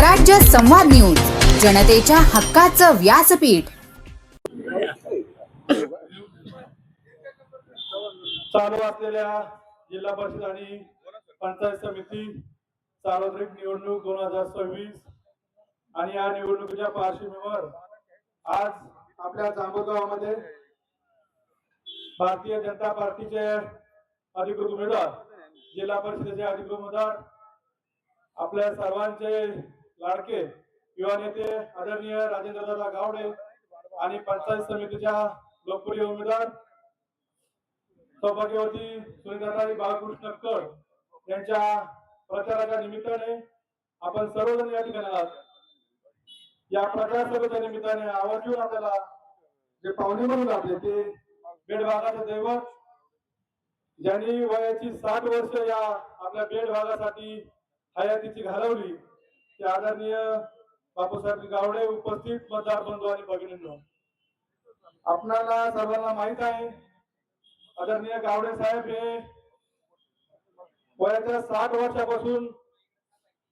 स्वराज्य संवाद न्यूज, जनतेच्या हक्काचं व्यासपीठ। चालू असलेल्या जिल्हा परिषद आणि पंचायत समिती सार्वत्रिक निवडणूक 2026 आणि या निवडणुकीच्या पार्श्वभूमीवर आज आपल्या जांभूगावामध्ये भारतीय जनता पार्टीचे अधिकृत उमेदवार, जिल्हा परिषदेचे अधिकृत उमेदवार, आपल्या सर्वांचे लाडके युवा नेते आदरणीय राजेंद्रदादा गावडे आणि पंचायत समितीच्या लोकप्रिय उमेदवार सौभाग्यवती सुनीताताई बाळकृष्ण कड यांच्या प्रचाराच्या निमित्ताने आपण सर्वजण या ठिकाणी आहात। या प्रचार सभेच्या निमित्ताने आवर्जून आपल्याला जे पाहुणे म्हणून आपले ते बेड भागाचे दैवत, ज्यांनी वयाची 60 वर्ष या आपल्या बेड भागासाठी हयातीची घालवली, ते आदरणीय बापूसाहेब गावडे उपस्थित मतदार बंधू आणि भगिनींनो, आपणाला सर्वांना माहित आहे आदरणीय गावडे साहेब हे वयाच्या 60 वर्षापासून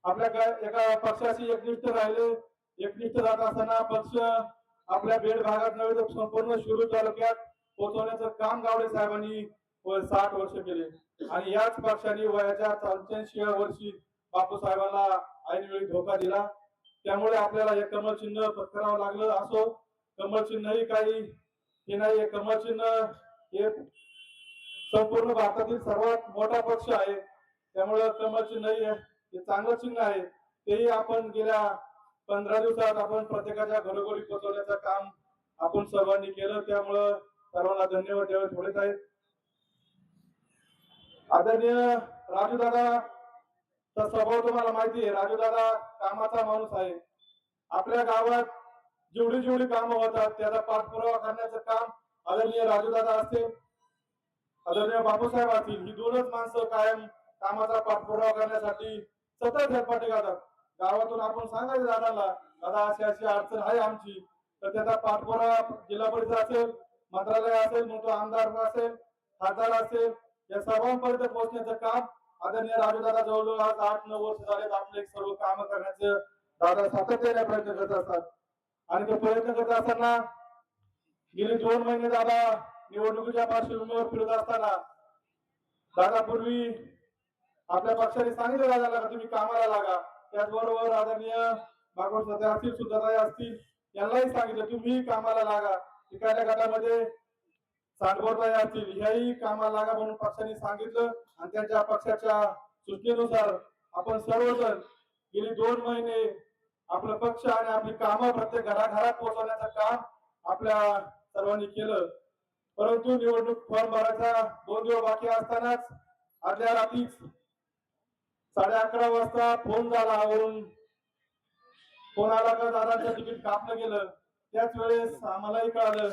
आपल्या एका पक्षाशी एकनिष्ठ राहिले। एकनिष्ठ राहत असताना पक्ष आपल्या बेड भागात नव्हे तर संपूर्ण शिरूर तालुक्यात पोहोचवण्याचं काम गावडे साहेबांनी 60 वर्ष केले आणि याच पक्षाने वयाच्या 84व्या वर्षी बापू साहेबांना ऐनवेळी धोका दिला। त्यामुळे आपल्याला हे कमळ चिन्ह पत्करावं लागलं। असो, कमळ चिन्हही काही हे नाही, कमळ चिन्ह हे संपूर्ण भारतातील सर्वात मोठा पक्ष आहे, त्यामुळे कमळ चिन्ह हे चांगलं चिन्ह आहे। तेही आपण गेल्या 15 दिवसात आपण प्रत्येकाच्या घरोघरी पोहोचवण्याचं काम आपण सर्वांनी केलं, त्यामुळे सर्वांना धन्यवाद द्यावे थोडेच आहेत। आदरणीय राजूदादा स्वभाव तुम्हाला माहिती आहे, राजूदादा कामाचा माणूस आहे। आपल्या गावात जेवढी जेवढी कामं होतात त्याचा पाठपुरावा करण्याचं काम आदरणीय राजूदादा असते, आदरणीय बापूसाहेब असतील, ही दोनच माणसं कायम कामाचा पाठपुरावा करण्यासाठी सतत झटपटे करतात। गावातून आपण सांगायचं दादाला, दादा अशी अशी अडचण आहे आमची, तर त्याचा पाठपुरावा जिल्हा परिषद असेल, मंत्रालय असेल, मग तो आमदार असेल, खासदार असेल, या सर्वांपर्यंत पोहोचण्याचं काम आदरणीय राजूदादा जवळजवळ आज 8-9 वर्ष झालेत आपले सर्व काम करण्याचं दादा सातत्याने प्रयत्न करत असतात। आणि तो प्रयत्न करत असताना गेले 2 महिने दादा निवडणुकीच्या पार्श्वभूमीवर फिरत असताना दादा पूर्वी आपल्या पक्षाने सांगितलं दादाला तुम्ही कामाला लागा। त्याचबरोबर आदरणीय बागवत सध्या असतील, सुधाताई असतील, यांनाही सांगितलं तुम्ही कामाला लागा। एखाद्या गटामध्ये सांडगोरताई असतील, ह्याही कामाला लागा म्हणून पक्षाने सांगितलं आणि त्यांच्या पक्षाच्या सूचनेनुसार आपण सर्वजण गेली 2 महिने आपला पक्ष आणि आपली कामं प्रत्येक घराघरात पोहोचवण्याचं काम आपल्या सर्वांनी केलं। परंतु निवडणूक फॉर्म भरायचा 2 दिवस बाकी असतानाच आदल्या रात्रीच 11:30 वाजता फोन झाला, वरून फोन आला का दादांचं तिकीट कापलं गेलं। त्याच वेळेस आम्हालाही कळालं,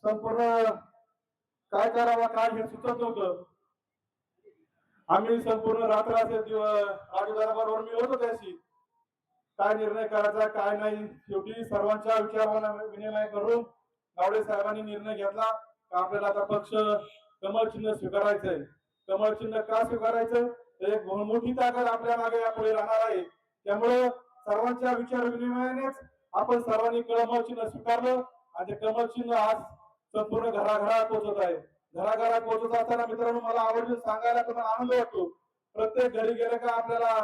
संपूर्ण काय करावं काय हे सुचत नव्हतं। आम्ही संपूर्ण रात्र असेल राजूदाराबरोबर मी होतो, त्याशी काय निर्णय करायचा काय नाही। शेवटी सर्वांच्या विचारांना विनिमय करून गावडे साहेबांनी निर्णय घेतला की आपल्याला आता पक्ष कमळ चिन्ह स्वीकारायचंय। कमळ चिन्ह का स्वीकारायचं, तर एक मोठी ताकद आपल्या मागे यापुढे राहणार आहे। त्यामुळे सर्वांच्या विचार विनिमयानेच आपण सर्वांनी कमळ चिन्ह स्वीकारलं आणि ते कमळ चिन्ह आज संपूर्ण घराघरात पोहोचत आहे। घराघरात पोहोचत असताना मित्रांनो, मला आवर्जून सांगायला तुम्हाला आनंद वाटतो, प्रत्येक घरी गेले का आपल्याला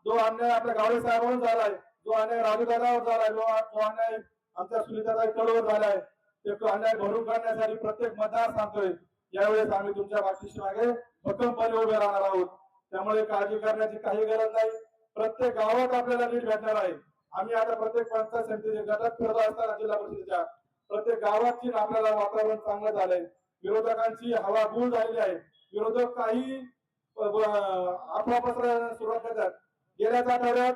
जो अन्याय आपल्या गावडे साहेबांवर झालाय, जो अन्याय राजूदादावर झालाय, जो अन्याय आमच्या सुनीताताई कडवर झालाय, ते अन्याय भरून काढण्यासाठी प्रत्येक मतदार सांगतोय यावेळेस आम्ही तुमच्या पाठीशी मागे भक्कमपणे उभे राहणार आहोत। त्यामुळे काळजी करण्याची काही गरज नाही, प्रत्येक गावात आपल्याला नीट भेटणार आहे। आम्ही आता प्रत्येक पंचायत समितीच्या गटात फिरत असताना जिल्हा परिषदेच्या प्रत्येक गावाची आपल्याला वातावरण चांगलं झालंय। विरोधकांची हवा गुल झालेली आहे, विरोधक काही अफवा पसरवायला सुरुवात करतात। गेल्याच आठवड्यात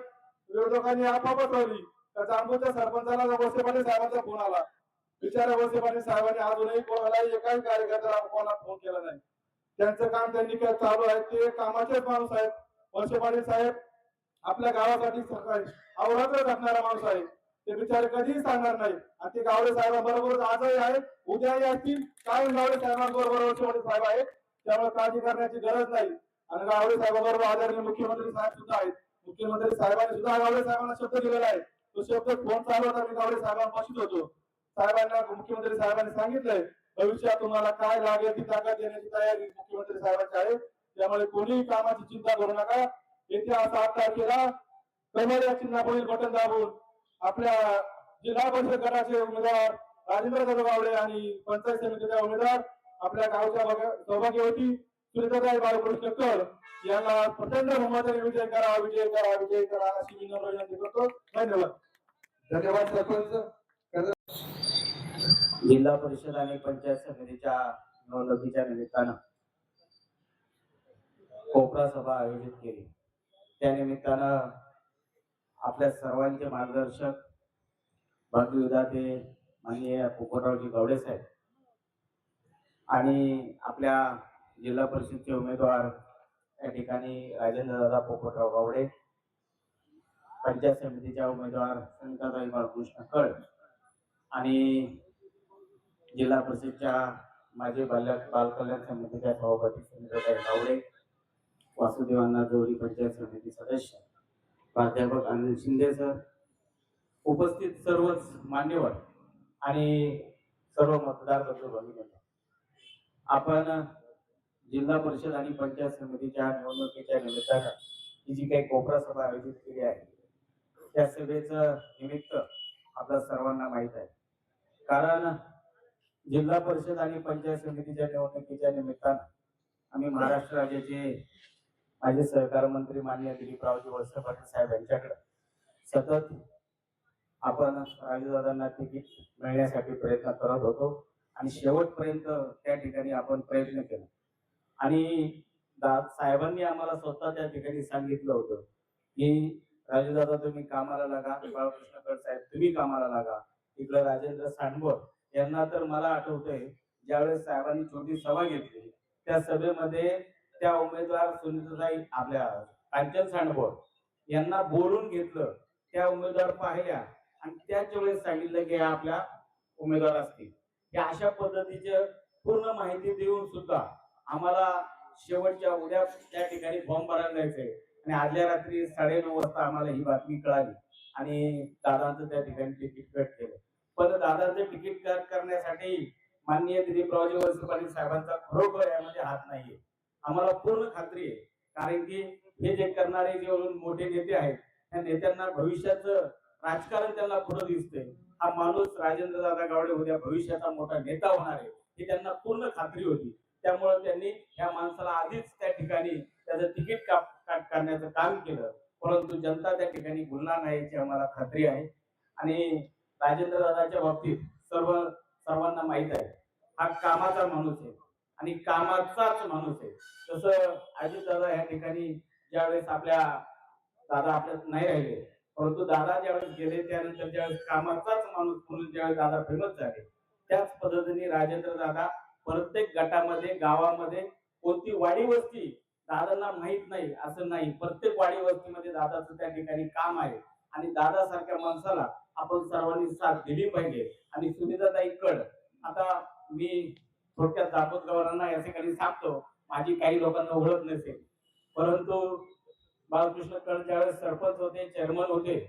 विरोधकांनी अफवा पसरवली तर जांभूच्या सरपंचाला वळसे पाटील साहेबांचा फोन आला। बिचारा वळसे पाटील साहेबांनी अजूनही कोणालाही एकाही कार्यकर्त्याला कोणाला फोन केला नाही। त्यांचं काम त्यांनी चालू आहे, ते कामाचेच माणूस आहेत। वळसे पाटील साहेब आपल्या गावासाठी अवरात्र झटणारा माणूस आहे, ते बिचारे कधीही सांगणार नाही आणि ते गावडे साहेबांबरोबर आजही आहेत, उद्याही असतील, काय गावडे साहेबांबरोबर वळसे पाटील साहेब आहेत, त्यामुळे काळजी करण्याची गरज नाही। आणि गावडे साहेबांबरोबर आदरणीय मुख्यमंत्री साहेब सुद्धा आहेत। मुख्यमंत्री साहेबांनी सुद्धा गावडे साहेबांना शब्द दिलेला आहे. तो शब्द फोन चालू होता, मी गावडे साहेबांपाशीच होतो. साहेबांना मुख्यमंत्री साहेबांनी सांगितलंय भविष्यात तुम्हाला काय लागेल ती ताकद देण्याची तयारी मुख्यमंत्री साहेबांची आहे. त्यामुळे कोणीही कामाची चिंता करू नका. येत्या 7 तारखेला कमळ या चिन्हापुढील बटन दाबून आपल्या जिल्हा परिषद गटाचे उमेदवार राजेंद्र गावडे आणि पंचायत समितीचे उमेदवार आपल्या गावच्या सौभाग्यवती सुनीताताई बाळकृष्ण कर यांना प्रचंड बहुमताने विजय करा, विजय करा, विजय करा अशी विनम्र विनंती करतो. धन्यवाद. धन्यवाद सरपंच. जिल्हा परिषद आणि पंचायत समितीच्या निवडणुकीच्या निमित्तानं कोपरा सभा आयोजित केली. त्या निमित्तानं आपल्या सर्वांचे मार्गदर्शक भाग्यविधाते माननीय पोपटरावजी गावडे साहेब आणि आपल्या जिल्हा परिषदचे उमेदवार या ठिकाणी राजेंद्रदादा पोपटराव गावडे, पंचायत समितीच्या उमेदवार सुनीताताई बाळकृष्ण कळ आणि जिल्हा परिषदच्या माजी बालकल्याण समितीच्या सभापती सुनीताताई गावडे, वासुदेवांना जोडी पंचायत समिती सदस्य प्राध्यापक अनिल शिंदे सर, उपस्थित सर्वच मान्यवर आणि सर्व मतदार बंधू भगिनी, आपण जिल्हा परिषद आणि पंचायत समितीच्या निवडणुकीच्या निमित्तानं ही जी काही कोपरा सभा आयोजित केली आहे त्या सभेचं निमित्त आपल्या सर्वांना माहीत आहे. कारण जिल्हा परिषद आणि पंचायत समितीच्या निवडणुकीच्या निमित्तानं आम्ही महाराष्ट्र राज्याचे माजी सहकार मंत्री माननीय दिलीपरावजी वळसे पाटील साहेब यांच्याकडे सतत आपण राजूदादांना तिकीट मिळण्यासाठी प्रयत्न करत होतो आणि शेवटपर्यंत त्या ठिकाणी आपण प्रयत्न केला आणि साहेबांनी आम्हाला स्वतः त्या ठिकाणी सांगितलं होतं की राजूदादा तुम्ही कामाला लागा, बाळकृष्ण कळ साहेब तुम्ही कामाला लागा. इकडे राजेंद्र सांडवर यांना तर मला आठवतंय ज्यावेळेस साहेबांनी छोटी सभा घेतली त्या सभेमध्ये त्या उमेदवार सुनीताताई आपल्या कांचन सांडवर यांना बोलून घेतलं. त्या उमेदवार पाहिल्या आणि त्याच वेळेस सांगितलं की आपल्या उमेदवार असतील. या अशा पद्धतीचे पूर्ण माहिती देऊन सुद्धा आम्हाला शेवटच्या उद्या त्या ठिकाणी फॉर्म भरायला जायचंय आणि आदल्या रात्री 9:30 वाजता आम्हाला ही बातमी कळाली आणि दादांचं त्या ठिकाणी तिकीट कट केलं. पण दादांचं तिकीट कट करण्यासाठी माननीय दिलीपरावजी वळसे पाटील साहेबांचा खरोखर यामध्ये हात नाहीये. आम्हाला पूर्ण खात्री आहे. कारण की हे जे करणारे जे मोठे नेते आहेत त्या नेत्यांना भविष्याचं राजकारण त्यांना पुढे दिसतंय. हा माणूस राजेंद्र दादा गावडे उद्या भविष्याचा मोठा नेता होणार आहे ही त्यांना पूर्ण खात्री होती. त्यामुळे त्यांनी या माणसाला आधीच त्या ठिकाणी त्याचं तिकीट काट करण्याचं काम केलं. परंतु जनता त्या ठिकाणी बोलणार नाही याची आम्हाला खात्री आहे. आणि राजेंद्र दादाच्या बाबतीत सर्वांना माहित आहे हा कामाचा माणूस आहे आणि कामाचाच माणूस आहे. तसं अजित दादा या ठिकाणी ज्यावेळेस दादा आपल्यात नाही राहिले परंतु दादा ज्यावेळेस गेले त्यानंतर ज्यावेळेस कामाचाच माणूस म्हणून ज्यावेळेस दादा फेमस झाले त्याच पद्धतीने राजेंद्र दादा प्रत्येक गटामध्ये गावामध्ये कोणती वाडी वस्ती दादांना माहित नाही असं नाही. प्रत्येक वाडी वस्तीमध्ये दादाचं त्या ठिकाणी काम आहे आणि दादा सारख्या माणसाला आपण सर्वांनी साथ दिली पाहिजे. आणि सुनीताताई कळ आता मी थोडक्यात दापोद गव्हर्नरना या ठिकाणी सांगतो माझी काही लोकांना ओळख नसेल परंतु बाळकृष्ण कळ ज्यावेळेस सरपंच होते चेअरमन होते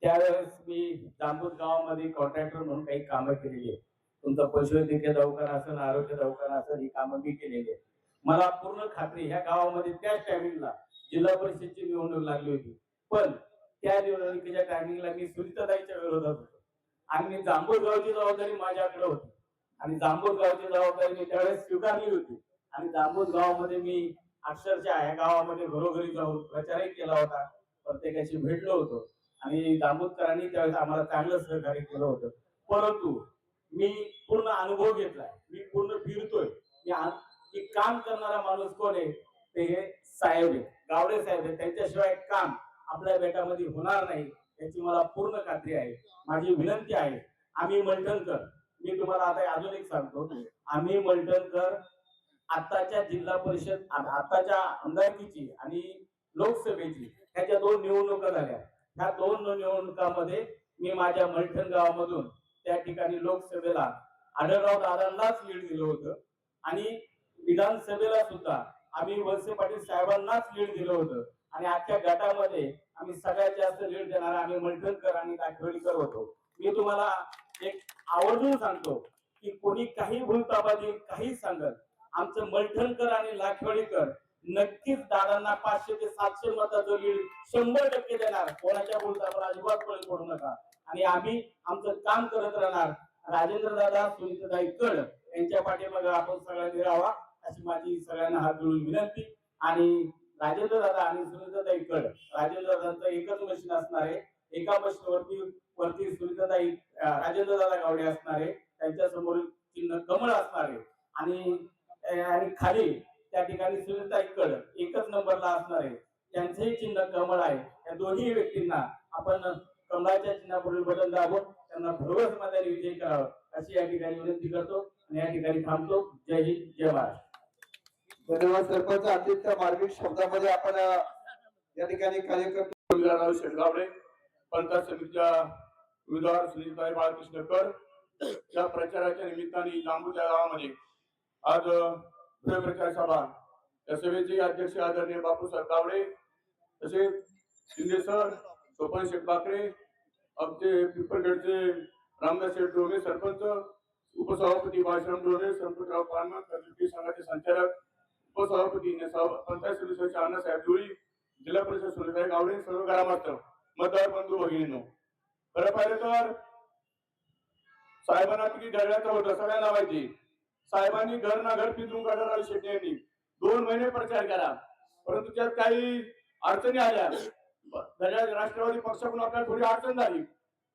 त्यावेळेस मी दापोद गावामध्ये कॉन्ट्रॅक्टर म्हणून काही कामं केलेली आहे. तुमचा पशुवैद्यकीय दवाखाना असेल, आरोग्य दवाखाना असेल ही कामं मी केलेली आहे. मला पूर्ण खात्री ह्या गावामध्ये त्याच टायमिंगला जिल्हा परिषदची निवडणूक लागली होती पण त्या निवडणुकीच्या टायमिंगला मी सुनीताताईच्या विरोधात होतो आणि मी जांभूळ गावची जबाबदारी माझ्याकडे होती आणि जांभूळ गावची जबाबदारी मी त्यावेळेस स्वीकारली होती आणि जांभूळ गावामध्ये मी अक्षरशः ह्या गावामध्ये घरोघरी जाऊन प्रचारही केला होता. प्रत्येकाशी भेटलो होतो आणि जांभूळकरांनी त्यावेळेस आम्हाला चांगलं सहकार्य केलं होतं. परंतु मी पूर्ण अनुभव घेतलाय, मी पूर्ण फिरतोय की काम करणारा माणूस कोण आहे ते हे साहेब आहे, गावडे साहेब आहे. त्यांच्याशिवाय काम आपल्या बेटामध्ये होणार नाही याची मला पूर्ण खात्री आहे. माझी विनंती आहे आम्ही मलठणकर, मी तुम्हाला आता अजून एक सांगतो, आम्ही मलठणकर आताच्या जिल्हा परिषद आताच्या आमदारकीची आणि लोकसभेची ह्याच्या 2 निवडणुका झाल्या. ह्या 2 निवडणुकांमध्ये मी माझ्या मलठण गावामधून त्या ठिकाणी लोकसभेला आढळराव दादांनाच लीड दिलं होतं आणि विधानसभेला सुद्धा आम्ही वळसे पाटील साहेबांनाच लीड दिलं होतं आणि आजच्या गटामध्ये आम्ही सगळ्यात जास्त लीड देणार आम्ही मलठणकर आणि दाखवलीकर होतो. मी तुम्हाला एक आवर्जून सांगतो की कोणी काही भूलताबादी काही सांगत, आमचं मलठणकर आणि लाखवडीकर नक्कीच दादांना 500 ते 700 मताचं लीड 100% देणार. कोणाच्या भूलताबाला अजिबात बळी पडू नका आणि आम्ही आमचं काम करत राहणार. राजेंद्र दादा सुनीताताई कड यांच्या पाठीमागे आपण सगळ्यांनी राहावा अशी माझी सगळ्यांना हात जोडून विनंती. आणि राजेंद्र दादा आणि सुनीताताई कड, राजेंद्र दादांचं एकच मशीन असणार आहे. एका मशीनवरती सुनीताताई राजेंद्र दादा गावडे असणार आहे, त्यांच्या समोर चिन्ह कमळ असणार आहे आणि खाली त्या ठिकाणी सुनीताताई कड एकच नंबरला असणार आहे, त्यांचंही चिन्ह कमळ आहे. या दोन्ही व्यक्तींना आपण कमळाच्या चिन्हापुढील बटन दाबून त्यांना भरघोस मताने विजयी करावं अशी या ठिकाणी विनंती करतो आणि या ठिकाणी थांबतो. जय हिंद, जय महाराष्ट्र. धन्यवाद सरपंच. अतिशय मार्मिक शब्दामध्ये आपण या ठिकाणी कार्यकर्ते उमेदवार शेटगावडे, पंचायत समितीच्या उमेदवार सुनीताताई बाळकृष्ण कर या प्रचाराच्या निमित्ताने जांभूच्या गावामध्ये आज प्रचार सभा, या सभेचे अध्यक्ष आदरणीय बापूसाहेब गावडे, तसेच शिंदे सर, सोपन शेठ बाकरे, आमचे पिंपळगडचे रामदास शेठ डोणे सरपंच, उपसभापती बाळशाम डोणे, संपतराव पानमन, कर्जती संघाचे संचालक, उपसभापती पंचायत समितीचे अण्णासाहेब जुळी, जिल्हा परिषद सुनीताताई गावडे, सर्व ग्रामस्थ मतदार बंधू भगिनींनो, खरं पाहिलं तर साहेबांना किती धैर्याचं होतं सगळ्यांना माहिती. साहेबांनी घर ना घर फिरून काढणारा शेट्टी यांनी 2 महिने प्रचार केला, परंतु त्यात काही अडचणी आल्या. राष्ट्रवादी पक्षाकडून आपल्याला थोडी अडचण झाली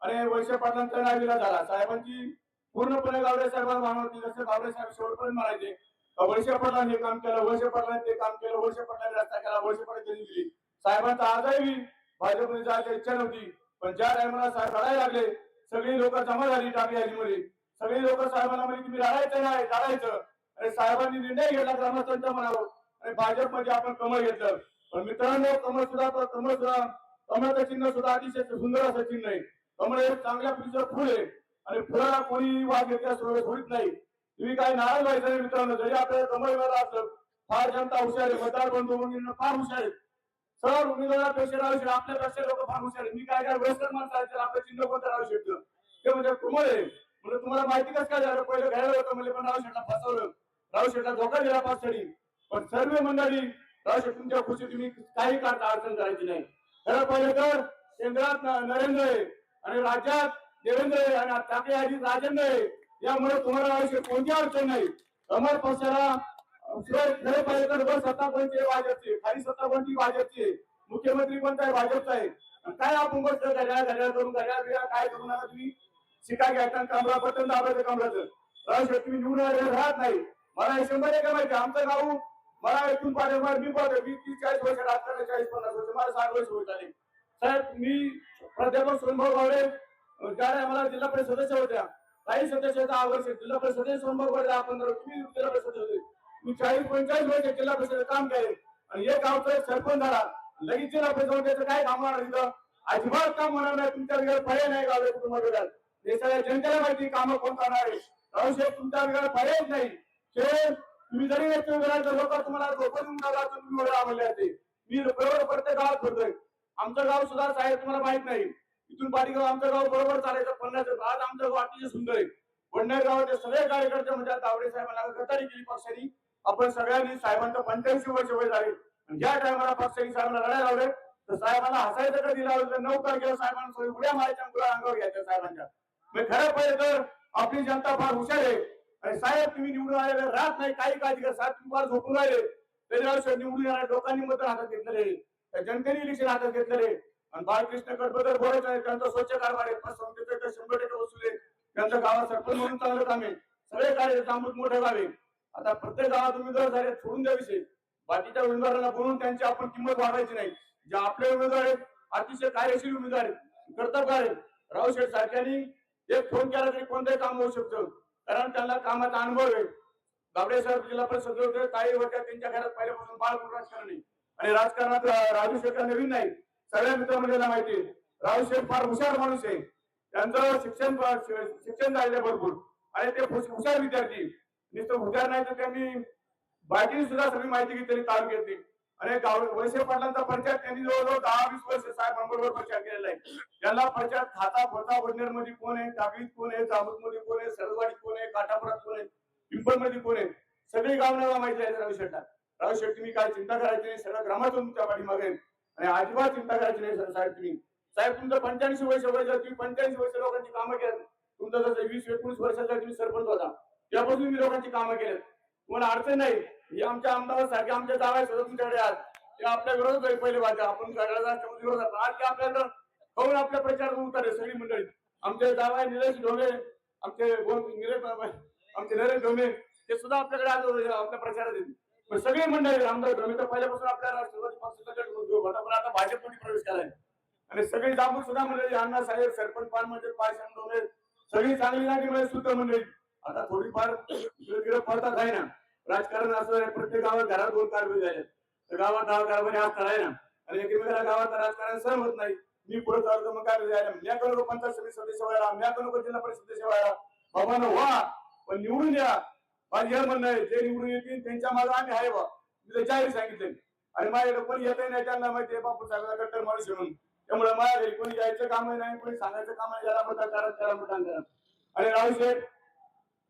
आणि वैश्य पाटलांचा नाविला झाला. साहेबांची पूर्णपणे गावडे साहेबांना मानवती, जसं गावडे साहेब शेवटपर्यंत म्हणायचे वैश्य पाटलांनी हे काम केलं, वैश्य पाटलांनी ते काम केलं, वैश्य पाटलांनी रस्ता केला, वैश्य पाटलांनी दिली. साहेबांचा आजही भाजपमध्ये जायची इच्छा नव्हती, पण ज्या टायमाला साहेब लढायला लागले सगळी लोक जमा झाली टाकली आजीमध्ये. सगळी लोक साहेबांना म्हणजे तुम्ही लढायचं नाही लढायचं, आणि साहेबांनी निर्णय घेतला ग्रामस्थांच्या मनावर आणि भाजपमध्ये आपण कमळ घेतलं. पण मित्रांनो, कमळाचं चिन्ह सुद्धा अतिशय सुंदर असं चिन्ह आहे. कमळ हे चांगल्या प्रतीचं फुल आहे आणि फुलाला कोणी वाद घेतल्या सोडित नाही. तुम्ही काही नाराज व्हायचं नाही मित्रांनो. जरी आपल्याला कमळ मिळाला असलं, फार जनता हुशार आहे, मतदार बंधू भगिनींना फार हुशार आहेत. सर उमेदवारापेक्षा राहू शकतो, आपल्यापेक्षा लोक फार हुशार आहेत. मी काय वयस्कर माणसं आहे, आपलं चिन्ह कोणतं राहू शकतं ते म्हणजे कमळ आहे. म्हणजे तुम्हाला माहिती कसं काय झालं, पहिलं घ्यायला होतं म्हणजे पण राहू शेटला फसवलं, राहू शेटला धोका दिला पाचडी. पण सर्व मंडळी राहू शेट तुमच्या खुशी तुम्ही काही काढता अडचण करायची नाही. खरं पाहिलं तर केंद्रात नरेंद्र आहे आणि राज्यात देवेंद्र आहे आणि टाकळी आधी राजेंद्र आहे, यामुळे तुम्हाला राहू कोणती अडचण नाही. कमळ पक्षाला खरं पाहिलं तर वर सत्ता कोणती भाजपची, खाली सत्ता कोणती भाजपची, मुख्यमंत्री कोणता आहे भाजपचा आहे. काय आपण गोष्ट घड्याळ करून घड्याळ काय करू नका. तुम्ही शिका घ्यायचा कमरा बटन दाबायचं कमराचं. राहू तुम्ही निवडून राहत नाही. मला हे 100% माहिती. आमचं गाव मला इथून पाठवणार मी 30-40 वर्ष राजकारण 40-50 वर्ष मला 60 वर्ष होत आले. साहेब मी प्राध्यापक सोनभाऊ गावडे ज्या मला जिल्हा परिषद सदस्य होत्या, काही सदस्याचा वर्ष जिल्हा परिषद सदस्य सोनभाऊ गावडे 15 तुम्ही जिल्हा परिषद होते. मी 40-45 वर्ष जिल्हा परिषद काम केले आणि हे गावचा सरपंच झाला. लगेच जिल्हा परिषद काय काम होणार तिथं अजिबात काम होणार नाही. तुमच्या वेगळं पर्याय नाही गावडे कुटुंबाबद्दल. हे सगळ्या जनतेला माहिती कामं कोण करणार आहे. राहू शेठ तुमच्या वेगळा पर्यायच नाही. तुम्ही जरी लोक तुम्हाला तुम्ही आवडले असते. मी बरोबर प्रत्येक गावात फिरतोय. आमचं गाव सुद्धा साहेब तुम्हाला माहित नाही, इथून पाठीगाव आमचं गाव बरोबर चालायचं 50. आज आमचं गाव अतिशय सुंदर आहे. वडनेर गावाचे सगळे कार्यकर्ते म्हणजे गावडे साहेबांना गद्दारी केली पक्षाने. आपण सगळ्यांनी साहेबांचं 85 वर्ष वय झाले आणि ज्या टायमाला पक्षाने साहेबांना लढायला लावले तर साहेबांना हसायचं कधी लावलं 9 तारखेला साहेबांना उड्या मारायच्या मुला अंगावर घ्यायच्या साहेबांच्या. खरं पाहिलं तर आपली जनता फार हुशार आहे आणि साहेब तुम्ही निवडून आलेले राहत नाही. काही काळजी करा. साहेब तुम्ही फार झोपून राहिले तरी निवडून येणार लोकांनी मत हातात घेतलेले, जनतेने इलेक्शन हातात घेतलेले. आणि बाळकृष्ण बद्दल बोलायचं आहे, त्यांचा स्वच्छ कारभार आहे, 100% वसूल आहे. त्यांचं गावात सरपंच म्हणून चांगलं काम आहे. सगळे कार्य अमृत मोठे गावे. आता प्रत्येक गावात उमेदवार झाले सोडून द्या विषय. बाकीच्या उमेदवारांना बोलून त्यांची आपण किंमत वाढवायची नाही. जे आपले उमेदवार आहेत अतिशय कार्यशील उमेदवार आहेत, कर्तबगार आहेत. राहू शेठ सारख्यांनी एक फोन केला तरी कोणतंही काम होऊ शकतं, कारण त्यांना कामाचा अनुभव आहे. गावडे साहेब जिल्हा परिषद होते, काही होत्या त्यांच्या घरात पहिल्यापासून बाळ राजकारण आहे आणि राजकारणात राजू शेठ नवीन नाही. सगळ्या मित्रमंडळीला माहिती आहे राजू शेठ फार हुशार माणूस आहे. त्यांचं शिक्षण झालेलं भरपूर आणि ते हुशार विद्यार्थी. नुसतं हुशार नाही तर त्यांनी बाकी सुद्धा सगळी माहिती घेतली, तालुक्यातली आणि वैसे पाटलांचा प्रचार त्यांनी जवळजवळ 10-20 वर्ष साहेबांबरोबर प्रचार केलेला आहे. त्यांना प्रचार खाता पोता वडनेर मध्ये कोण आहे, टाकळीत कोण आहे, जामूत मध्ये कोण आहे, सरळवाडीत कोण आहे, काटापुरात कोण आहे, पिंपळ मध्ये कोण आहे, सगळी गावनाला माहिती आहे राव शेठला. राव शेठ तुम्ही काय चिंता करायची नाही, सगळं ग्रामातून तुमच्या पाठीमागे आणि अजिबात चिंता करायची नाही साहेब. तुम्ही साहेब तुमचं 85 वर्ष वय तुम्ही 85 वर्ष लोकांची कामं केली. तुमचं जसं 20-19 वर्षाचा तुम्ही सरपंच होता त्यापासून मी लोकांची कामं केली. तुम्हाला अडचण नाही. ही आमच्या आमदारासारखे आमच्या जागा सुद्धा तुमच्याकडे आज ते आपल्या विरोधात आहे. पहिले वाचा आपण राष्ट्रपती विरोधात आज ते आपल्याला करून आपल्या प्रचारात उतारे सगळी मंडळी. आमचे जागा निलेश ढोमे, आमचे आमचे नरेश ढोमे ते सुद्धा आपल्याकडे आज आपल्या प्रचारात येतील. पण सगळे मंडळी आमदार ढोमे तर पहिल्यापासून आपल्या राष्ट्रवादी पक्षाचा होता पण आता भाजपमध्ये प्रवेश केलाय आणि सगळी जांभूळ सुद्धा मंडळी अण्णा साहेब सरपंच पान म्हणजे पायशान ढोमे सगळी चांगली नाटी म्हणजे सुद्धा मंडळी आता थोडीफार पडतात आहे ना. राजकारण असं प्रत्येक गावात घरात 2 कारभारी झाले तर गावात 10 कारभारी असतात आहे ना आणि एकमेकाला गावात राजकारण सहन होत नाही. मी पुढे चालतो मग काय झालं म्या करू पंचायत समिती सदस्य व्हायला, म्या करू जिल्हा परिषद सदस्य व्हायला. बाबांनो व्हा पण निवडून द्या. माझे हे म्हणणं आहे जे निवडून येतील त्यांच्या मागे आम्ही आहे बा. मी जाहीर सांगितले आणि माझ्याकडे कोणी येत नाही त्यांना माहिती आहे बापू साहेबांना कट्टर माणूस म्हणून. त्यामुळे माझ्या घरी कोणी यायचं काम नाही, कोणी सांगायचं काम नाही. याला मतदान करा त्याला मतदान करा. आणि राहुल शेठ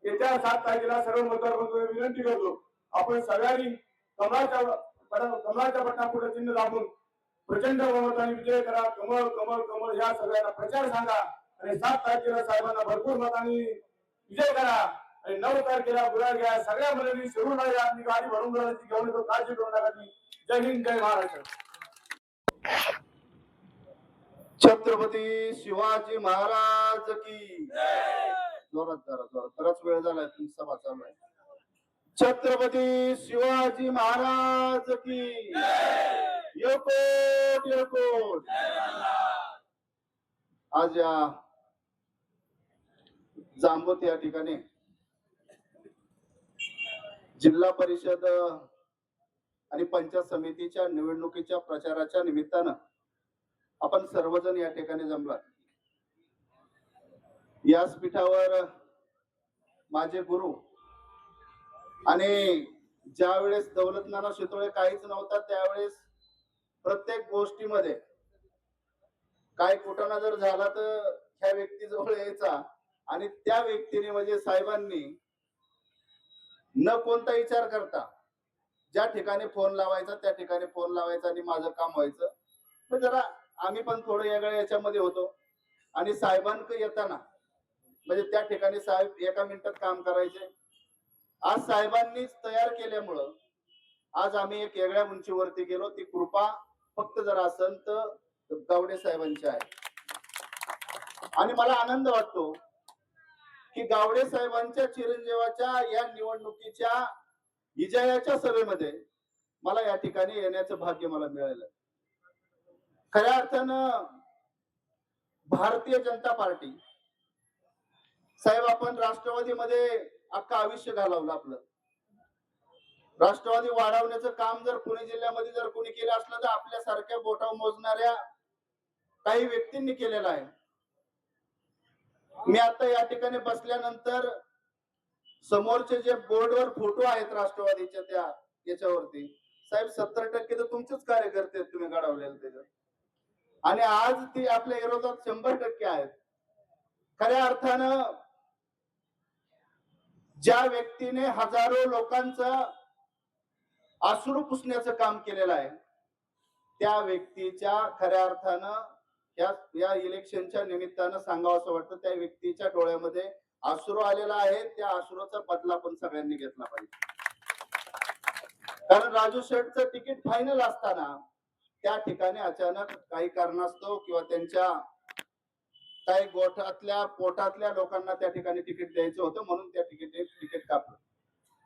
येत्या 7 तारखेला सर्व मतदारांना विनंती करतो आपण सगळ्यांनी कमळाच्या बटणापुढे चिन्ह दाबून प्रचंड बहुमताने विजय करा. कमळ कमळ कमळ ह्या सगळ्यांना प्रचार सांगा आणि 7 तारखेला साहेबांना भरपूर मतांनी विजय करा आणि 9 तारखेला गुलाल घ्या. सगळ्या मुलांनी शिरून आपली गाडी भरून गुलाची घेऊन येतो. काळजी करू नका. जय हिंद जय महाराष्ट्र. छत्रपती शिवाजी महाराज की जोरात जोरात बराच वेळ झालाय तुमची सभा चालू आहे. छत्रपती शिवाजी महाराज की योकोट योकोट. आज या जांबोत या ठिकाणी जिल्हा परिषद आणि पंचायत समितीच्या निवडणुकीच्या प्रचाराच्या निमित्तानं आपण सर्वजण या ठिकाणी जमलात. याच पीठावर माझे गुरु आणि ज्या वेळेस दौलतनाना शितोळे काहीच नव्हता त्यावेळेस प्रत्येक गोष्टीमध्ये काय कुठं जर झाला तर ह्या व्यक्तीजवळ यायचा आणि त्या व्यक्तीने म्हणजे साहेबांनी न कोणता विचार करता ज्या ठिकाणी फोन लावायचा त्या ठिकाणी फोन लावायचा आणि माझं काम व्हायचं. पण जरा आम्ही पण थोडं वेगळ्या याच्यामध्ये होतो आणि साहेबांकडे येताना म्हणजे त्या ठिकाणी साहेब एका मिनिटात काम करायचे. आज साहेबांनीच तयार केल्यामुळं आज आम्ही एक वेगळ्या उंचीवरती गेलो. ती कृपा फक्त जर असेल तर गावडे साहेबांची आहे. आणि मला आनंद वाटतो की गावडे साहेबांच्या चिरंजीवाच्या या निवडणुकीच्या विजयाच्या सभेमध्ये मला या ठिकाणी येण्याचं भाग्य मला मिळालं. खऱ्या अर्थानं भारतीय जनता पार्टी साहेब आपण राष्ट्रवादीमध्ये अख्खं आयुष्य घालवलं. आपलं राष्ट्रवादी वाढवण्याचं काम जर पुणे जिल्ह्यामध्ये जर कोणी केलं असलं तर आपल्यासारख्या बोटावर मोजणाऱ्या काही व्यक्तींनी केलेलं आहे. मी आता या ठिकाणी बसल्यानंतर समोरचे जे बोर्डवर फोटो आहेत राष्ट्रवादीच्या त्या याच्यावरती साहेब 70% तर तुमचेच कार्यकर्ते आहेत तुम्ही घडवलेले त्याच्यात आणि आज ती आपल्या विरोधात 100% आहेत. खऱ्या अर्थानं ज्या व्यक्तीने हजारो लोकांचं अश्रू पुसण्याचं काम केलेलं आहे त्या व्यक्तीच्या खऱ्या अर्थानं या इलेक्शनच्या निमित्तानं सांगावं असं वाटतं त्या व्यक्तीच्या डोळ्यामध्ये अश्रू आलेला आहे. त्या अश्रूचा बदला पण सगळ्यांनी घेतला पाहिजे. कारण राजू शेठचं तिकीट फायनल असताना त्या ठिकाणी अचानक काही कारणास्तव किंवा त्यांच्या काही गोठातल्या पोटातल्या लोकांना त्या ठिकाणी तिकीट द्यायचं होतं म्हणून त्या तिकीट कापलं.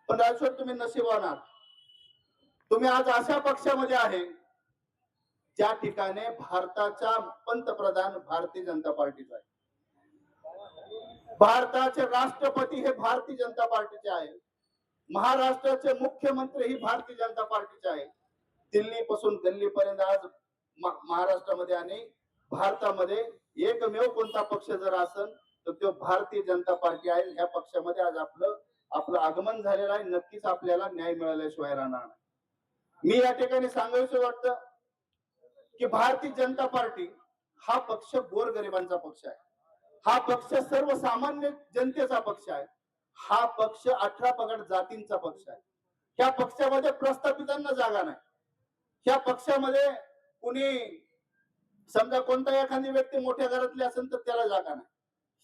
पण राजू शेठ तुम्ही नशीबवान, तुम्ही आज अशा पक्षामध्ये आहे ज्या ठिकाणी भारताचा पंतप्रधान भारतीय जनता पार्टीचा आहे. भारताचे राष्ट्रपती हे भारतीय जनता पार्टीचे आहे. महाराष्ट्राचे मुख्यमंत्री ही भारतीय जनता पार्टीचे आहे. दिल्ली पासून दिल्लीपर्यंत आज महाराष्ट्रामध्ये आणि भारतामध्ये एकमेव कोणता पक्ष जर असेल तर तो भारतीय जनता पार्टी आहे. ह्या पक्षामध्ये आज आपलं आगमन झालेलं आहे. नक्कीच आपल्याला न्याय मिळाल्याशिवाय राहणार नाही. मी या ठिकाणी सांगायचं वाटतं की भारतीय जनता पार्टी हा पक्ष गोरगरिबांचा पक्ष आहे, हा पक्ष सर्वसामान्य जनतेचा पक्ष आहे, हा पक्ष 18 पगड जातींचा पक्ष आहे. ह्या पक्षामध्ये प्रस्थापितांना जागा नाही. ह्या पक्षामध्ये कुणी समजा कोणता एखादी व्यक्ती मोठ्या घरातली असेल तर त्याला जागा नाही.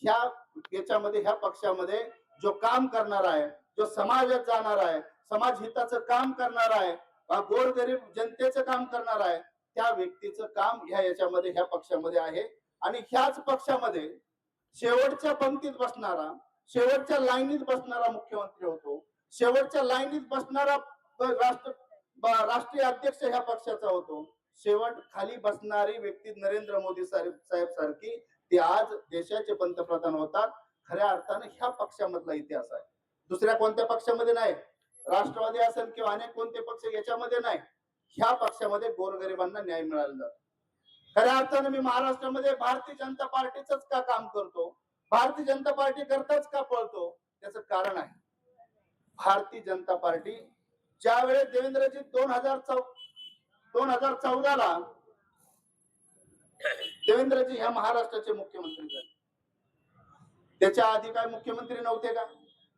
ह्या पक्षामध्ये जो काम करणार आहे, जो समाजात जाणार आहे, समाज हिताचं काम करणार आहे, गोरगरीब जनतेचं काम करणार आहे, त्या व्यक्तीचं काम ह्या पक्षामध्ये आहे. आणि ह्याच पक्षामध्ये शेवटच्या पंक्तीत बसणारा, शेवटच्या लाईनीत बसणारा मुख्यमंत्री होतो, शेवटच्या लाईनीत बसणारा राष्ट्रीय अध्यक्ष ह्या पक्षाचा होतो, शेवट खाली बसणारी व्यक्ती नरेंद्र मोदी साहेब सारखी ते आज देशाचे पंतप्रधान होतात. खऱ्या अर्थाने ह्या पक्षामधला इतिहास आहे, दुसऱ्या कोणत्या पक्षामध्ये नाही. राष्ट्रवादी असेल किंवा अनेक कोणते पक्ष याच्यामध्ये नाही. ह्या पक्षामध्ये गोरगरिबांना न्याय मिळाला जातो. खऱ्या अर्थाने मी महाराष्ट्रामध्ये भारतीय जनता पार्टीच का काम करतो, भारतीय जनता पार्टी करताच का पळतो, त्याचं कारण आहे भारतीय जनता पार्टी ज्या वेळेस देवेंद्रजी 2014ला देवेंद्रजी ह्या महाराष्ट्राचे मुख्यमंत्री झाले. त्याच्या आधी काय मुख्यमंत्री नव्हते का,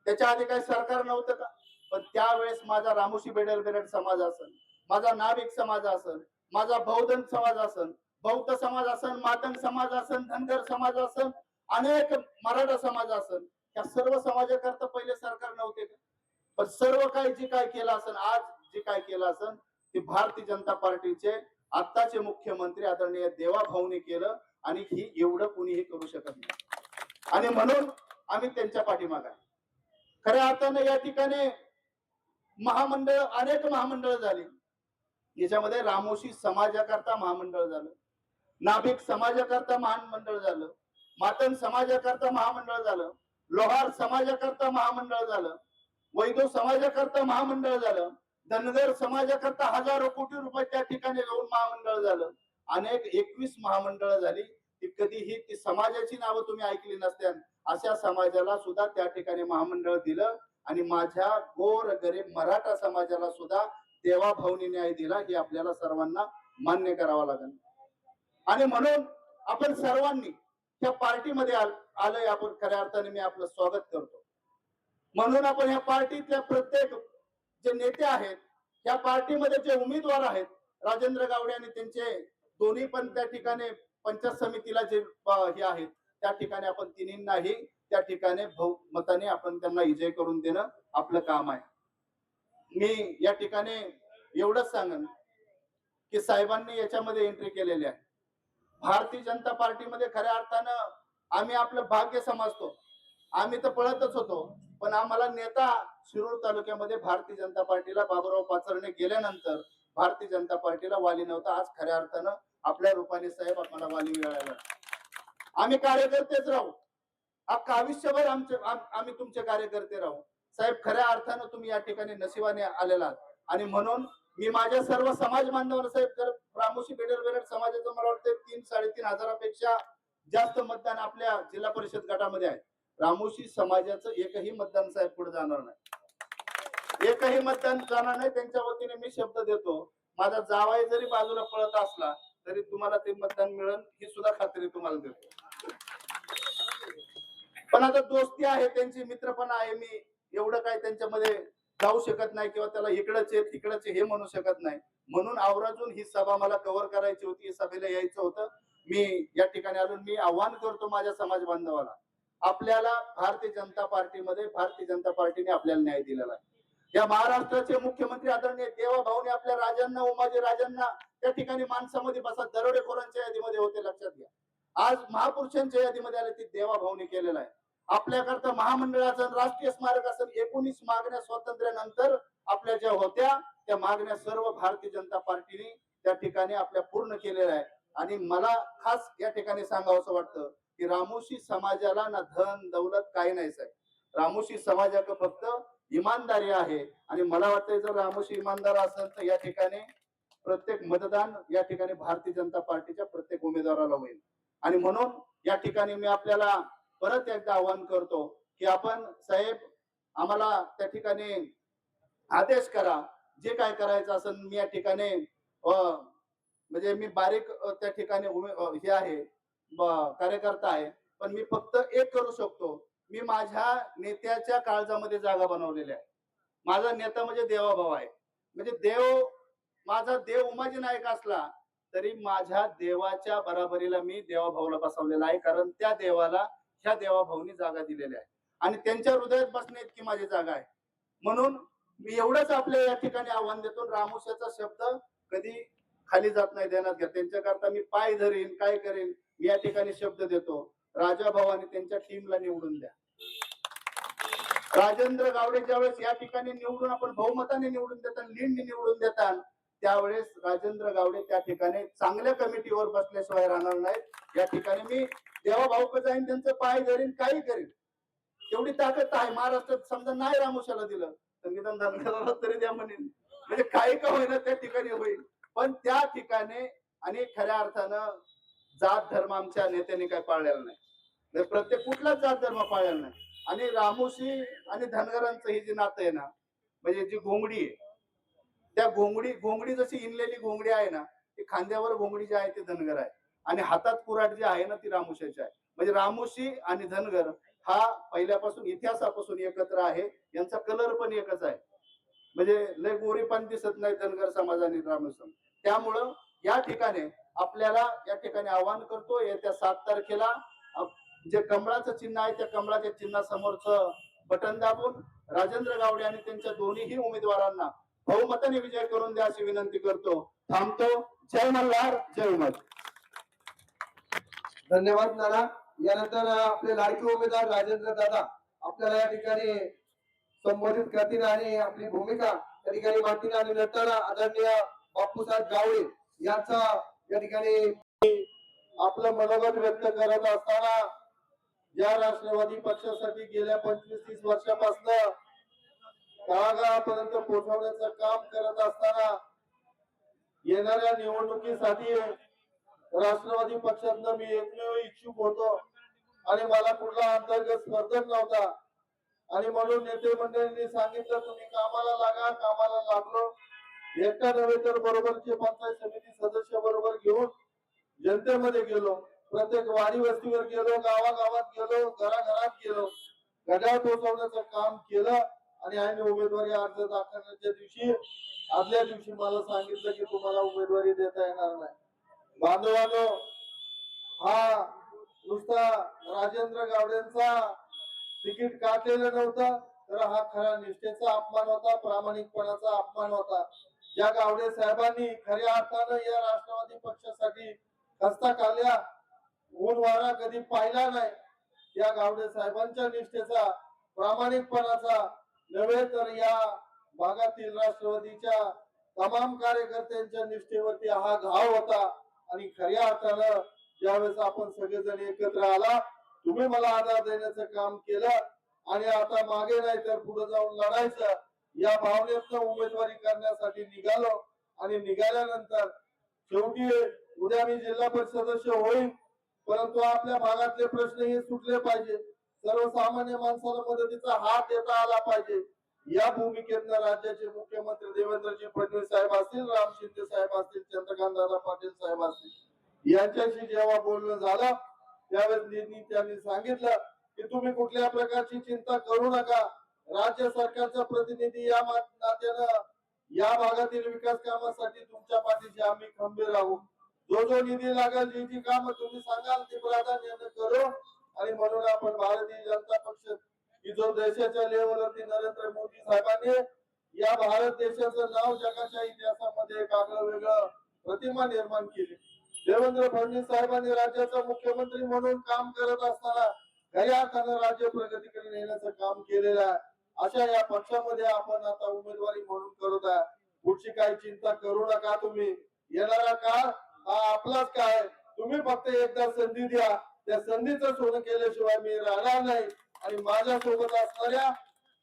त्याच्या आधी काय सरकार नव्हतं का? पण त्यावेळेस माझा रामोशी बेडल समाज असेल, माझा नाभिक समाज असेल, माझा बहुधन समाज असेल, बौद्ध समाज असेल, मातंग समाज असेल, धनगर समाज असेल, अनेक मराठा समाज असेल, या सर्व समाजाकरता पहिले सरकार नव्हते का? पण सर्व काही जे काय केलं असेल, आज जे काय केलं असेल ते भारतीय जनता पार्टीचे आत्ताचे मुख्यमंत्री आदरणीय देवा भाऊनी केलं. आणि ही एवढं कुणीही करू शकत नाही. आणि म्हणून आम्ही त्यांच्या पाठीमागे आहे. खऱ्या अर्थाने या ठिकाणी महामंडळ, अनेक महामंडळ झाली. याच्यामध्ये रामोशी समाजाकरता महामंडळ झालं, नाभिक समाजाकरता महामंडळ झालं, मातंग समाजाकरता महामंडळ झालं, लोहार समाजाकरता महामंडळ झालं, वैद्य समाजाकरता महामंडळ झालं, धनगर समाजाकरता हजारो कोटी रुपये त्या ठिकाणी जाऊन महामंडळ झालं. अनेक 21 महामंडळ झाली. ती कधीही ती समाजाची नावं तुम्ही ऐकली नसत्या. अशा समाजाला सुद्धा त्या ठिकाणी महामंडळ दिलं. आणि माझ्या गोर गरीब मराठा समाजाला सुद्धा देवा भाऊनी न्याय दिला, हे आपल्याला सर्वांना मान्य करावं लागेल. आणि म्हणून आपण सर्वांनी त्या पार्टीमध्ये आलोय. आपण खऱ्या अर्थाने मी आपलं स्वागत करतो. म्हणून आपण ह्या पार्टीतल्या प्रत्येक जे नेते आहेत, ह्या पार्टीमध्ये जे उमेदवार आहेत, राजेंद्र गावडे आणि त्यांचे दोन्ही पण त्या ठिकाणी पंचायत समितीला जे हे आहेत, त्या ठिकाणी आपण तिन्हींनाही त्या ठिकाणी बहुमताने आपण त्यांना विजय करून देणं आपलं काम आहे. मी या ठिकाणी एवढंच सांगेन की साहेबांनी याच्यामध्ये एंट्री केलेली आहे. भारतीय जनता पार्टीमध्ये खऱ्या अर्थानं आम्ही आपलं भाग्य समजतो. आम्ही तर पळतच होतो, पण आम्हाला नेता शिरूर तालुक्यामध्ये भारतीय जनता पार्टीला बाबूराव पाचरणे गेल्यानंतर भारतीय जनता पार्टीला वाली नव्हता. आज खऱ्या अर्थानं आपल्या रूपाने साहेब आम्हाला वाली मिळाला. आम्ही कार्यकर्तेच राहू, अख्खा आयुष्यभर आम्ही तुमचे कार्यकर्ते राहू. साहेब खऱ्या अर्थानं तुम्ही या ठिकाणी नशिबाने आलेला. आणि म्हणून मी माझ्या सर्व समाज बांधवांना साहेब, तर रामोशी बेडल समाजाचं मला वाटतं 3-3.5 हजारापेक्षा जास्त मतदान आपल्या जिल्हा परिषद गटामध्ये आहे. रामोशी समाजाचं एकही मतदान साहेब पुढे जाणार नाही, एकही मतदान जाणार नाही. त्यांच्या वतीने मी शब्द देतो, माझा जावाई जरी बाजूला पळत असला तरी तुम्हाला ते मतदान मिळेल, ही सुद्धा खात्री तुम्हाला देतो. पण आता दोस्ती आहे, त्यांची मित्रपणा आहे, मी एवढं काय त्यांच्यामध्ये जाऊ शकत नाही किंवा त्याला इकडच आहे तिकडच हे म्हणू शकत नाही. म्हणून आवराजून ही सभा मला कव्हर करायची होती, सभेला यायचं होतं. मी या ठिकाणी आलो. मी आव्हान करतो माझ्या समाज बांधवाला, आपल्याला भारतीय जनता पार्टीमध्ये भारतीय जनता पार्टीने आपल्याला न्याय दिलेला आहे. या महाराष्ट्राचे मुख्यमंत्री आदरणीय देवा भाऊने आपल्या राजांना, उमाजी राजांना त्या ठिकाणी माणसामध्ये बसा, दरोडेखोरांच्या यादीमध्ये होते, लक्षात घ्या. आज महापुरुषांच्या यादीमध्ये आले, ती देवा भाऊने केलेला आहे. आपल्याकरता महामंडळाचं राष्ट्रीय स्मारक असेल, 19 मागण्या स्वातंत्र्यानंतर आपल्या ज्या होत्या त्या मागण्या सर्व भारतीय जनता पार्टीने त्या ठिकाणी आपल्या पूर्ण केलेल्या आहे. आणि मला खास या ठिकाणी सांगावंसं वाटतं की रामोशी समाजाला ना धन दौलत काही नाही साहेब. रामोशी समाजाचं फक्त इमानदारी आहे. आणि मला वाटतं जर रामोशी इमानदार असेल तर या ठिकाणी प्रत्येक मतदान या ठिकाणी भारतीय जनता पार्टीच्या प्रत्येक उमेदवाराला होईल. आणि म्हणून या ठिकाणी मी आपल्याला परत एकदा आवाहन करतो की आपण साहेब आम्हाला त्या ठिकाणी आदेश करा, जे काय करायचं असेल मी या ठिकाणी म्हणजे मी बारीक त्या ठिकाणी हे आहे कार्यकर्ता आहे, पण मी फक्त एक करू शकतो, मी माझ्या नेत्याच्या काळजामध्ये जागा बनवलेली आहे. माझा नेता म्हणजे देवाभाऊ आहे. म्हणजे माझा देव उमाजी नायक असला तरी माझ्या देवाच्या बराबरीला मी देवाभाऊला बसवलेला आहे, कारण त्या देवाला ह्या देवाभाऊनी जागा दिलेली आहे आणि त्यांच्या हृदयात बसणे इतकी माझी जागा आहे. म्हणून मी एवढंच आपल्या या ठिकाणी आव्हान देतो, रामोश्याचा शब्द कधी खाली जात नाही देण्यात घ्या. त्यांच्याकरता मी पाय धरीन, काय करेन, मी या ठिकाणी शब्द देतो. राजा भाऊ आणि त्यांच्या टीमला निवडून द्या. राजेंद्र गावडे ज्यावेळेस या ठिकाणी निवडून आपण बहुमताने निवडून देतात, लीडने निवडून देतात, त्यावेळेस राजेंद्र गावडे त्या ठिकाणी चांगल्या कमिटीवर बसल्याशिवाय राहणार नाहीत. या ठिकाणी मी देवा भाऊक जाईन, त्यांचं पाय धरीन, काही करीन. एवढी ताकद आहे महाराष्ट्रात. समजा नाही रामोशाला दिलं तर निदान धनगराला तरी द्या म्हणेन, म्हणजे काही का होईना त्या ठिकाणी होईल. पण त्या ठिकाणी आणि खऱ्या अर्थानं जात धर्म आमच्या नेत्यांनी काय पाळलेला नाही, प्रत्येक कुठलाच जात धर्म पाळलेला नाही. आणि रामोशी आणि धनगरांचं ही जी नातं आहे ना, म्हणजे जी घोंगडी आहे, त्या घोंगडी जशी इनलेली घोंगडी आहे ना, ती खांद्यावर घोंगडी जी आहे ती धनगर आहे आणि हातात कुऱ्हाड जी आहे ना ती रामोशाची आहे. म्हणजे रामोशी आणि धनगर हा पहिल्यापासून इतिहासापासून एकत्र आहे. यांचा कलर पण एकच आहे, म्हणजे लय गोरी पण दिसत नाही धनगर समाज आणि रामोशी. त्यामुळं या ठिकाणी आपल्याला या ठिकाणी आवाहन करतो, येत्या 7 तारखेला जे कमळाचं चिन्ह आहे त्या कमळाच्या चिन्हासमोरचं बटन दाबून राजेंद्र गावडे आणि त्यांच्या दोन्हीही उमेदवारांना बहुमताने विजय करून द्या अशी विनंती करतो. थांबतो. जय मल्हार, जय उमद. धन्यवाद नाना. यानंतर आपले लाडके उमेदवार राजेंद्र दादा आपल्याला या ठिकाणी संबोधित करतील आणि आपली भूमिका या ठिकाणी मांडतील. आणि नंतर आदरणीय बापूसाहेब गावडे यांचा या ठिकाणी आपलं मनोगत व्यक्त करत असताना या राष्ट्रवादी पक्षासाठी गेल्या 25-30 वर्षापासून तळागाळापर्यंत पोहोचवण्याचं काम करत असताना येणाऱ्या निवडणुकीसाठी राष्ट्रवादी पक्षातनं मी एकमेव इच्छुक होतो आणि मला कुठला अंतर्गत स्पर्धक नव्हता. आणि म्हणून नेते मंडळींनी सांगितलं तुम्ही कामाला लागा. कामाला लागलो. एकटा नव्हे तर बरोबरचे पंचायत समिती सदस्य बरोबर घेऊन जनतेमध्ये गेलो, प्रत्येक वाडी वस्तीवर गेलो, गावागावात गेलो, घराघरात गेलो, घड्याळ पोहोचवण्याचं काम केलं. आणि आम्ही उमेदवारी अर्ज दाखवण्याच्या दिवशी आदल्या दिवशी मला सांगितलं की तुम्हाला उमेदवारी देता येणार नाही. बांधवांनो, हा नुसता राजेंद्र गावडेंचा तिकीट काढलेलं नव्हतं, तर हा खरा निष्ठेचा अपमान होता, प्रामाणिकपणाचा अपमान होता. ज्या गावडे साहेबांनी खऱ्या अर्थानं या राष्ट्रवादी पक्षासाठी हस्ता काढल्या, ऊन वारा कधी पाहिला नाही, या गावडे साहेबांच्या निष्ठेचा, प्रामाणिकपणाचा नव्हे तर या भागातील राष्ट्रवादीच्या तमाम कार्यकर्त्यांच्या निष्ठेवरती हा घाव होता. आणि खऱ्या अर्थानं ज्यावेळेस आपण सगळेजण एकत्र आला, तुम्ही मला आधार देण्याचं काम केलं आणि आता मागे नाही तर पुढे जाऊन लढायचं या भावनेतनं उमेदवारी करण्यासाठी निघालो. आणि निघाल्यानंतर शेवटी उद्या मी जिल्हा परिषद सदस्य होईल, परंतु आपल्या भागातले प्रश्न हे सुटले पाहिजे. सर्वसामान्य माणसाला मदतीचा हात देता आला पाहिजे. या भूमिकेतनं राज्याचे मुख्यमंत्री देवेंद्रजी फडणवीस साहेब असतील, राम शिंदे साहेब असतील, चंद्रकांत दादा पाटील साहेब असतील, यांच्याशी जेव्हा बोलणं झालं त्यावेळेस त्यांनी सांगितलं की तुम्ही कुठल्या प्रकारची चिंता करू नका. राज्य सरकारचा प्रतिनिधी या नात्यानं या भागातील विकास कामासाठी तुमच्या पाठीशी आम्ही खंबीर आहोत. जो निधी लागेल, जी कामं तुम्ही सांगाल ती प्राधान्याने करू. आणि म्हणून आपण भारतीय जनता पक्ष की जो देशाच्या लेवलवरती नरेंद्र मोदी साहेबांनी या भारत देशाचं नाव जगाच्या इतिहासामध्ये एक आगळं वेगळं प्रतिमा निर्माण केली. देवेंद्र फडणवीस साहेबांनी राज्याचा मुख्यमंत्री म्हणून काम करत असताना खऱ्या अर्थानं राज्य प्रगतीकडे नेण्याचं काम केलेलं आहे. अशा या पक्षामध्ये आपण आता उमेदवारी म्हणून करत आहे. पुढची काही चिंता करू नका. तुम्ही येणारा काळ हा आपलाच काय, तुम्ही फक्त एकदा संधी द्या. त्या संधीचं सोनं केल्याशिवाय मी राहणार नाही. आणि माझ्या सोबत असणाऱ्या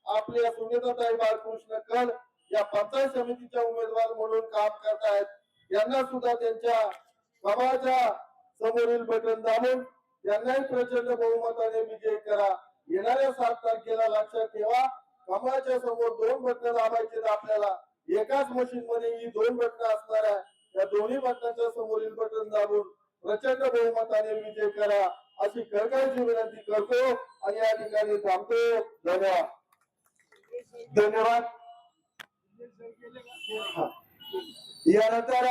आपल्या सुनीताताई बाळकृष्ण कळ या पंचायत समितीच्या उमेदवार म्हणून काम करतायत, यांना सुद्धा त्यांच्या समाजा समोरील बटन दाबून त्यांनाही प्रचंड बहुमताने विजय करा. येणाऱ्या 7 तारखेला लक्षात ठेवा, कमळाच्या समोर 2 बटन दाबायचे आपल्याला. एकाच मशीन मध्ये ही 2 बटन असणार आहे. या दोन्ही बटनाच्या समोरील बटन दाबून प्रचंड बहुमताने विजय करा अशी कळकळीची विनंती करतो आणि या ठिकाणी थांबतो. धन्यवाद. धन्यवाद. यानंतर